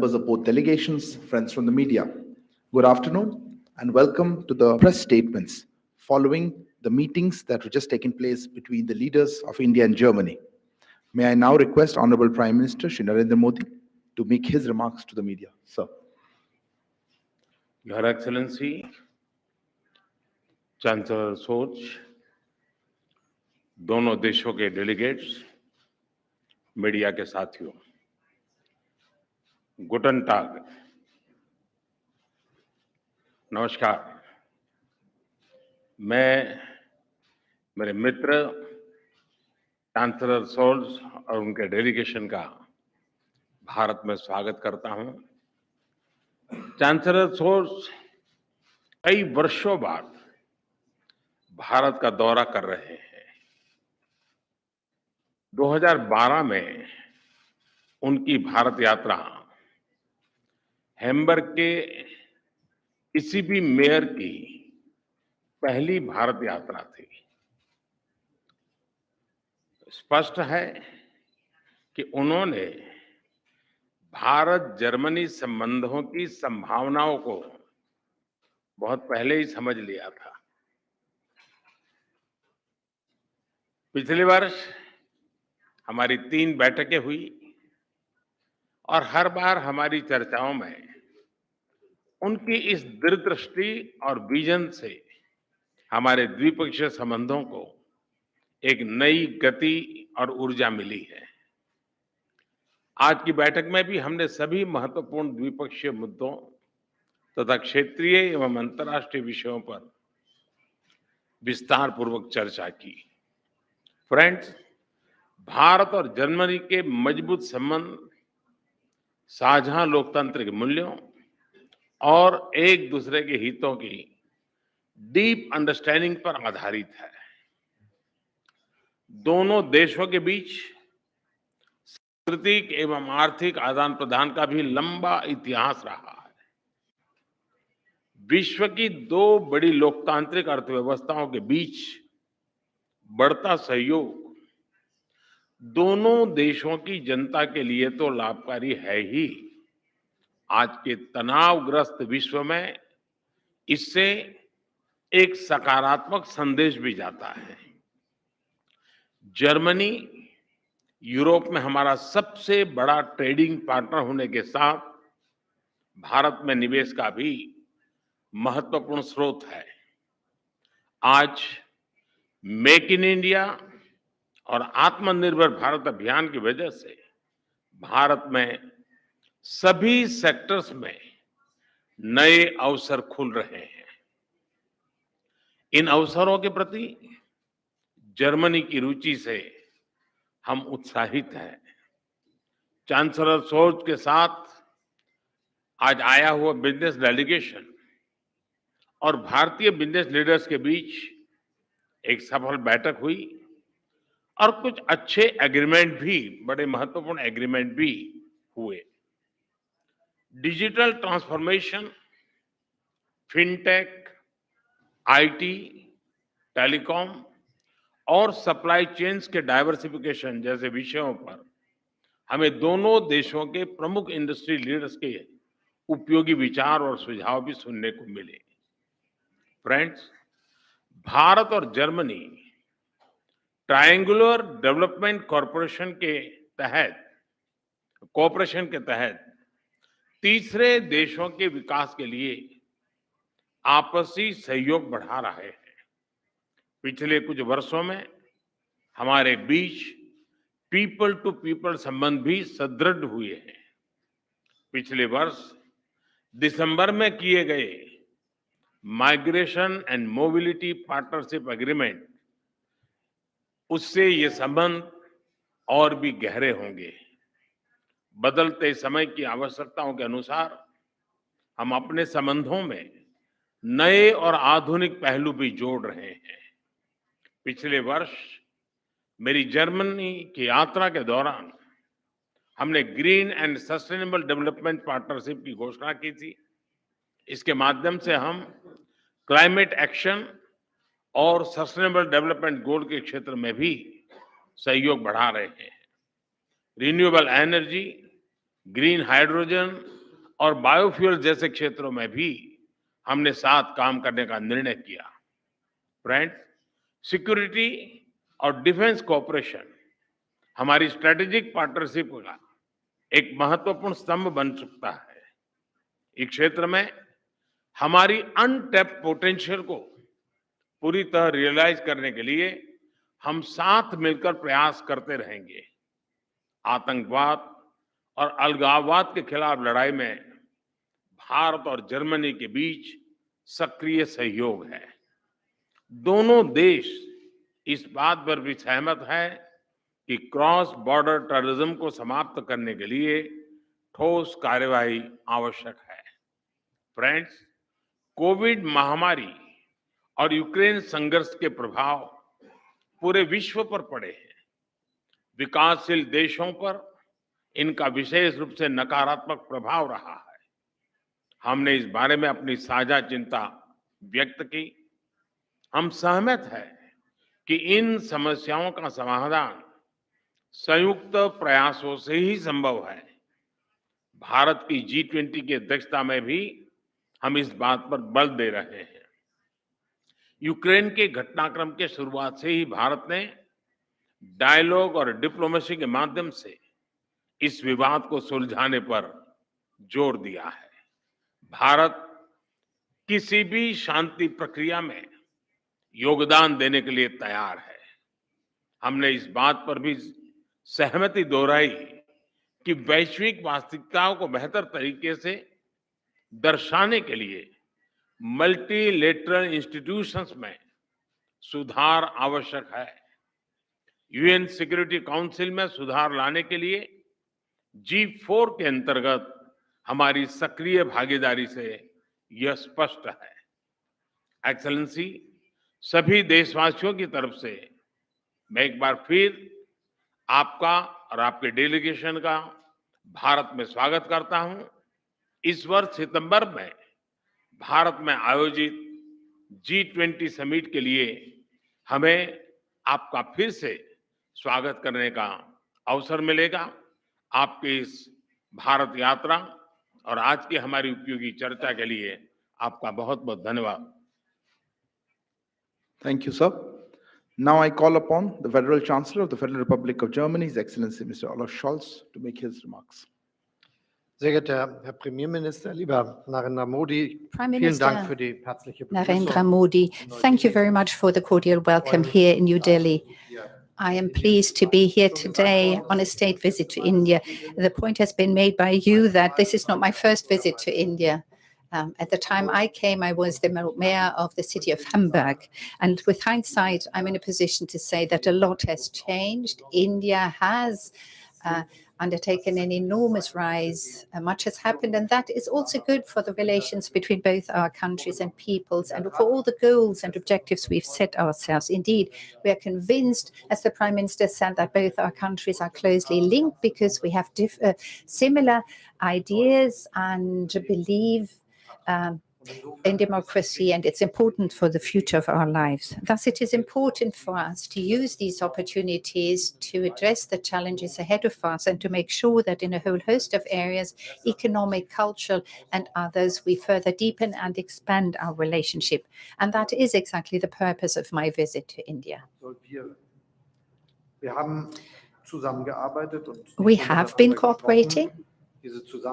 members of both delegations, friends from the media. Good afternoon and welcome to the press statements following the meetings that were just taking place between the leaders of India and Germany. May I now request Honorable Prime Minister Shri Narendra Modi to make his remarks to the media. Sir. Your Excellency, Chancellor सोच, दोनों देशों के delegates, media के साथियों, गुटन टाग, नमस्कार। मैं मेरे मित्र chancellor souls और उनके डेलीगेशन का भारत में स्वागत करता हूं। चांसलर सोल्स कई वर्षों बाद भारत का दौरा कर रहे हैं। 2012 में उनकी भारत यात्रा हैम्बर्ग के किसी भी मेयर की पहली भारत यात्रा थी। स्पष्ट है कि उन्होंने भारत जर्मनी संबंधों की संभावनाओं को बहुत पहले ही समझ लिया था। पिछले वर्ष हमारी 3 बैठकें हुई और हर बार हमारी चर्चाओं में उनकी इस दूरदृष्टि और विजन से हमारे द्विपक्षीय संबंधों को एक नई गति और ऊर्जा मिली है। आज की बैठक में भी हमने सभी महत्वपूर्ण द्विपक्षीय मुद्दों तथा क्षेत्रीय एवं अंतर्राष्ट्रीय विषयों पर विस्तार पूर्वक चर्चा की। फ्रेंड्स, भारत और जर्मनी के मजबूत संबंध साझा लोकतांत्रिक मूल्यों और एक दूसरे के हितों की डीप अंडरस्टैंडिंग पर आधारित है। दोनों देशों के बीच सांस्कृतिक एवं आर्थिक आदान प्रदान का भी लंबा इतिहास रहा है। विश्व की 2 बड़ी लोकतांत्रिक अर्थव्यवस्थाओं के बीच बढ़ता सहयोग दोनों देशों की जनता के लिए तो लाभकारी है ही, आज के तनावग्रस्त विश्व में इससे एक सकारात्मक संदेश भी जाता है। जर्मनी यूरोप में हमारा सबसे बड़ा ट्रेडिंग पार्टनर होने के साथ भारत में निवेश का भी महत्वपूर्ण स्रोत है। आज मेक इन इंडिया और आत्मनिर्भर भारत अभियान की वजह से भारत में सभी सेक्टर्स में नए अवसर खुल रहे हैं। इन अवसरों के प्रति जर्मनी की रुचि से हम उत्साहित हैं। चांसलर सोच के साथ आज आया हुआ बिजनेस डेलीगेशन और भारतीय बिजनेस लीडर्स के बीच एक सफल बैठक हुई और कुछ अच्छे एग्रीमेंट भी, बड़े महत्वपूर्ण एग्रीमेंट भी हुए। Digital transformation, fintech, IT, telecom और सप्लाई चेन्स के डाइवर्सिफिकेशन जैसे विषयों पर हमें दोनों देशों के प्रमुख इंडस्ट्री लीडर्स के उपयोगी विचार और सुझाव भी सुनने को मिले। फ्रेंड्स, भारत और जर्मनी ट्रायंगुलर डेवलपमेंट कॉरपोरेशन के तहत तीसरे देशों के विकास के लिए आपसी सहयोग बढ़ा रहे हैं। पिछले कुछ वर्षों में हमारे बीच पीपल टू पीपल संबंध भी सुदृढ़ हुए हैं। पिछले वर्ष दिसंबर में किए गए migration and mobility partnership agreement, उससे ये संबंध और भी गहरे होंगे। बदलते समय की आवश्यकताओं के अनुसार हम अपने संबंधों में नए और आधुनिक पहलू भी जोड़ रहे हैं। पिछले वर्ष मेरी जर्मनी की यात्रा के दौरान हमने green and sustainable development partnership की घोषणा की थी। इसके माध्यम से हम क्लाइमेट एक्शन और सस्टेनेबल डेवलपमेंट गोल के क्षेत्र में भी सहयोग बढ़ा रहे हैं। रिन्यूएबल एनर्जी, ग्रीन हाइड्रोजन और बायोफ्यूल जैसे क्षेत्रों में भी हमने साथ काम करने का निर्णय किया। फ्रेंड्स, सिक्योरिटी और डिफेंस कोऑपरेशन हमारी स्ट्रेटेजिक पार्टनरशिप का एक महत्वपूर्ण स्तंभ बन सकता है। इस क्षेत्र में हमारी अनटैप्ड पोटेंशियल को पूरी तरह रियलाइज करने के लिए हम साथ मिलकर प्रयास करते रहेंगे। आतंकवाद और अलगाववाद के खिलाफ लड़ाई में भारत और जर्मनी के बीच सक्रिय सहयोग है। दोनों देश इस बात पर भी सहमत है कि क्रॉस बॉर्डर टेररिज्म को समाप्त करने के लिए ठोस कार्यवाही आवश्यक है। फ्रेंड्स, कोविड महामारी और यूक्रेन संघर्ष के प्रभाव पूरे विश्व पर पड़े हैं। विकासशील देशों पर इनका विशेष रूप से नकारात्मक प्रभाव रहा है। हमने इस बारे में अपनी साझा चिंता व्यक्त की। हम सहमत हैं कि इन समस्याओं का समाधान संयुक्त प्रयासों से ही संभव है। भारत की G20 की अध्यक्षता में भी हम इस बात पर बल दे रहे हैं। यूक्रेन के घटनाक्रम के शुरुआत से ही भारत ने डायलॉग और डिप्लोमेसी के माध्यम से इस विवाद को सुलझाने पर जोर दिया है। भारत किसी भी शांति प्रक्रिया में योगदान देने के लिए तैयार है। हमने इस बात पर भी सहमति दोहराई कि वैश्विक वास्तविकताओं को बेहतर तरीके से दर्शाने के लिए मल्टीलेटरल इंस्टीट्यूशंस में सुधार आवश्यक है। यूएन सिक्योरिटी काउंसिल में सुधार लाने के लिए G4 के अंतर्गत हमारी सक्रिय भागीदारी से यह स्पष्ट है। एक्सेलेंसी, सभी देशवासियों की तरफ से मैं एक बार फिर आपका और आपके डेलीगेशन का भारत में स्वागत करता हूं। इस वर्ष सितंबर में भारत में आयोजित G20 समिट के लिए हमें आपका फिर से स्वागत करने का अवसर मिलेगा। आपकी इस भारत यात्रा और आज की हमारी उपयोगी चर्चा के लिए आपका बहुत-बहुत धन्यवाद। Thank you, sir. Now I call upon the Federal Chancellor of the Federal Republic of Germany, His Excellency Mr. Olaf Scholz, to make his remarks. Sehr geehrter Herr Premierminister, lieber Narendra Modi, Prime vielen Dank Minister für die herzliche Narendra Begrüßung. Modi, thank you very much for the cordial welcome here in New Delhi. I am pleased to be here today on a state visit to India. The point has been made by you that this is not my first visit to India. At the time I came, I was the mayor of the city of Hamburg. And with hindsight, I'm in a position to say that a lot has changed. India has undertaken an enormous rise. Much has happened, and that is also good for the relations between both our countries and peoples and for all the goals and objectives we've set ourselves. Indeed, we are convinced, as the Prime Minister said, that both our countries are closely linked because we have similar ideas and believe in democracy, and it's important for the future of our lives. Thus, it is important for us to use these opportunities to address the challenges ahead of us and to make sure that in a whole host of areas, economic, cultural, and others, we further deepen and expand our relationship. And that is exactly the purpose of my visit to India. We have been cooperating.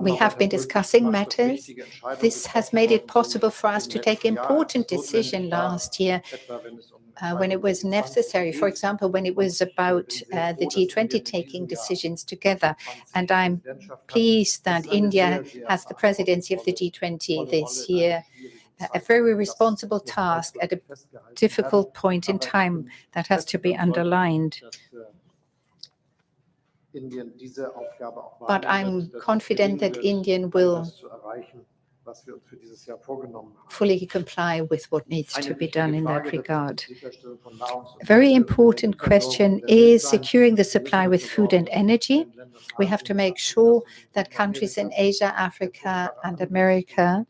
We have been discussing matters. This has made it possible for us to take important decisions last year when it was necessary. For example, when it was about the G20 taking decisions together. And I'm pleased that India has the presidency of the G20 this year. A very responsible task at a difficult point in time that has to be underlined. But I'm confident that India will fully comply with what needs to be done in that regard. A very important question is securing the supply with food and energy. We have to make sure that countries in Asia, Africa, and America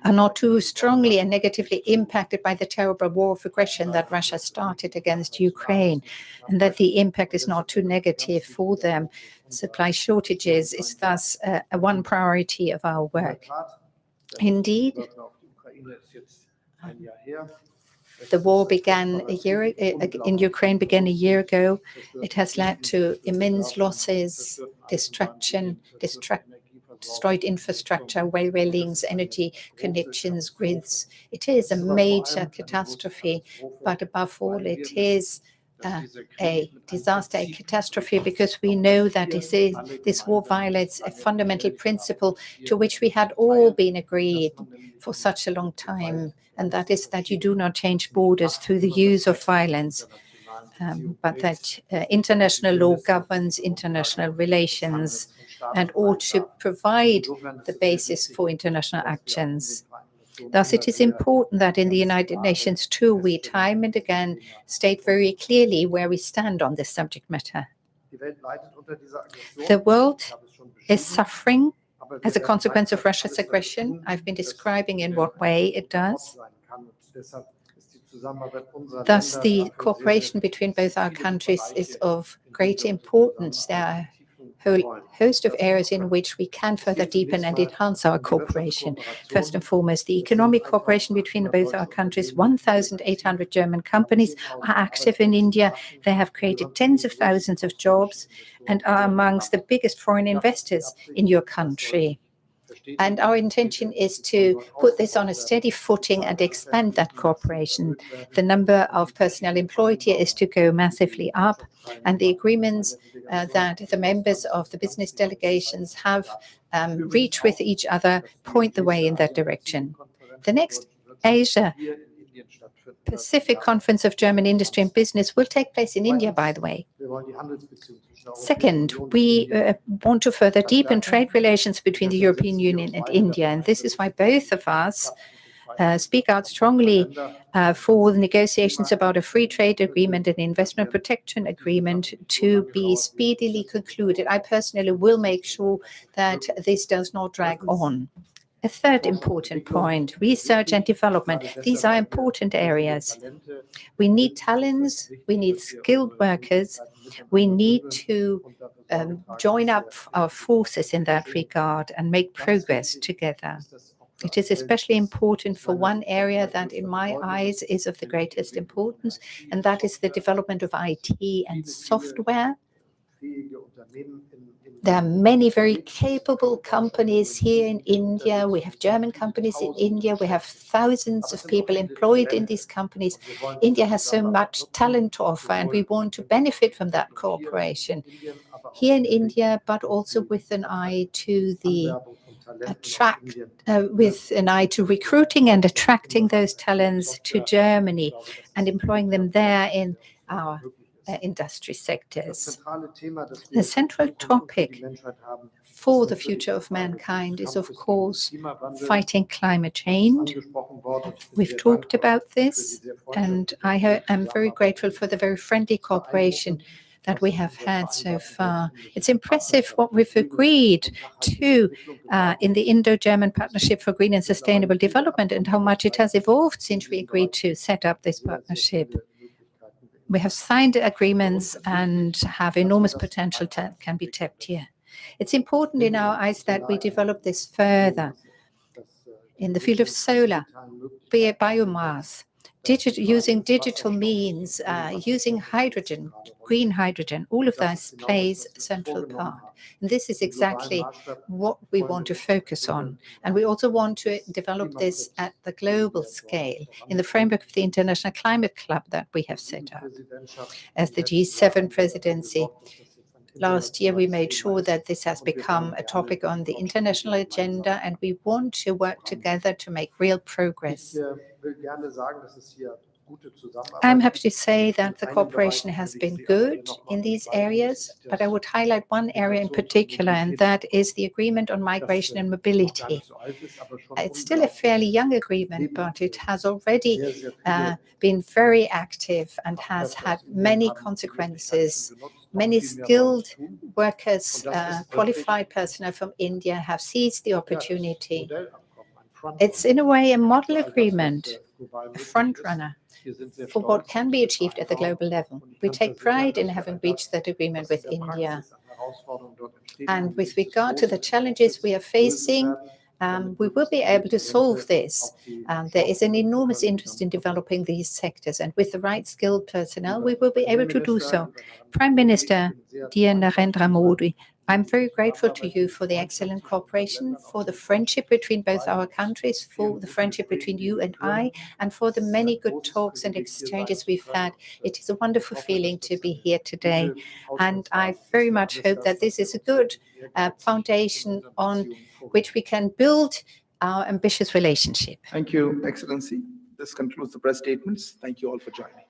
are not too strongly and negatively impacted by the terrible war of aggression that Russia started against Ukraine, and that the impact is not too negative for them. Supply shortages is thus one priority of our work. Indeed, the war began in Ukraine began a year ago. It has led to immense losses, destruction, destroyed infrastructure, railway links, energy connections, grids. It is a major catastrophe, but above all, it is a disaster, a catastrophe, because we know that this war violates a fundamental principle to which we had all been agreed for such a long time, and that is that you do not change borders through the use of violence, but that international law governs international relations and ought to provide the basis for international actions. Thus, it is important that in the United Nations too, we time and again state very clearly where we stand on this subject matter. The world is suffering as a consequence of Russia's aggression. I've been describing in what way it does. Thus, the cooperation between both our countries is of great importance. There are a whole host of areas in which we can further deepen and enhance our cooperation. First and foremost, the economic cooperation between both our countries. 1,800 German companies are active in India. They have created tens of thousands of jobs and are amongst the biggest foreign investors in your country. And our intention is to put this on a steady footing and expand that cooperation. The number of personnel employed here is to go massively up, and the agreements that the members of the business delegations have reached with each other point the way in that direction. The next Asia Pacific Conference of German Industry and Business will take place in India, by the way. Second, we want to further deepen trade relations between the European Union and India, and this is why both of us speak out strongly for the negotiations about a free trade agreement and investment protection agreement to be speedily concluded. I personally will make sure that this does not drag on. A third important point, research and development. These are important areas. We need talents, we need skilled workers, we need to join up our forces in that regard and make progress together. It is especially important for one area that, in my eyes, is of the greatest importance, and that is the development of IT and software. There are many very capable companies here in India. We have German companies in India. We have thousands of people employed in these companies. India has so much talent to offer, and we want to benefit from that cooperation here in India, but also with an eye to recruiting and attracting those talents to Germany and employing them there in our industry sectors. The central topic for the future of mankind is, of course, fighting climate change. We've talked about this, and I am very grateful for the very friendly cooperation that we have had so far. It's impressive what we've agreed to in the Indo-German Partnership for Green and Sustainable Development and how much it has evolved since we agreed to set up this partnership. We have signed agreements and have enormous potential that can be tapped here. It's important in our eyes that we develop this further in the field of solar, biomass, using digital means, using hydrogen, green hydrogen. All of this plays a central part. And this is exactly what we want to focus on. And we also want to develop this at the global scale in the framework of the International Climate Club that we have set up. As the G7 presidency, last year we made sure that this has become a topic on the international agenda, and we want to work together to make real progress. I'm happy to say that the cooperation has been good in these areas, but I would highlight one area in particular, and that is the agreement on migration and mobility. It's still a fairly young agreement, but it has already been very active and has had many consequences. Many skilled workers, qualified personnel from India have seized the opportunity. It's in a way a model agreement, a front runner for what can be achieved at the global level. We take pride in having reached that agreement with India. And with regard to the challenges we are facing, we will be able to solve this. There is an enormous interest in developing these sectors, and with the right skilled personnel, we will be able to do so. Prime Minister, dear Narendra Modi, I'm very grateful to you for the excellent cooperation, for the friendship between both our countries, for the friendship between you and I, and for the many good talks and exchanges we've had. It is a wonderful feeling to be here today. And I very much hope that this is a good foundation on which we can build our ambitious relationship. Thank you, Excellency. This concludes the press statements. Thank you all for joining.